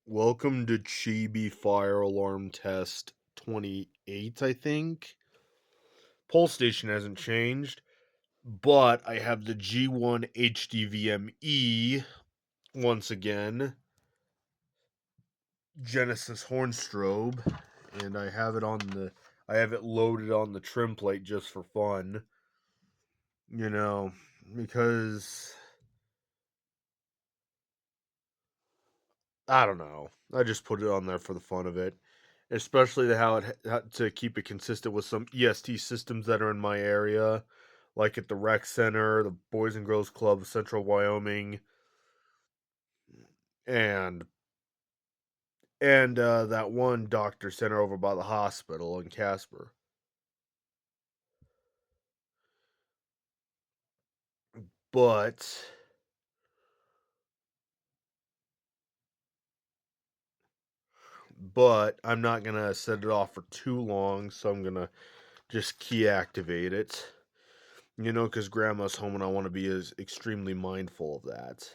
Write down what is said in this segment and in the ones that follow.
Welcome to Chibi Fire Alarm Test 28, I think. Pole station hasn't changed, but I have the G1-HDVM-E once again. Genesis horn strobe, and I have it loaded on the trim plate just for fun. Because I don't know. I just put it on there for the fun of it. Especially to keep it consistent with some EST systems that are in my area, like at the rec center, the Boys and Girls Club of Central Wyoming, and that one doctor center over by the hospital in Casper. But I'm not gonna set it off for too long, so I'm gonna just key activate it. Because Grandma's home and I want to be as extremely mindful of that.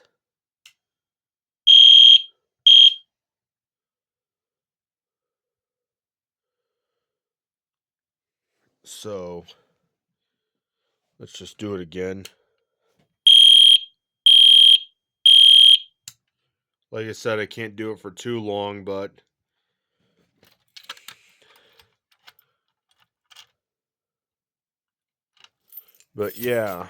So let's just do it again. Like I said, I can't do it for too long, but yeah.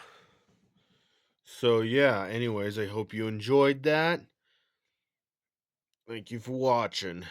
So yeah, anyways, I hope you enjoyed that. Thank you for watching.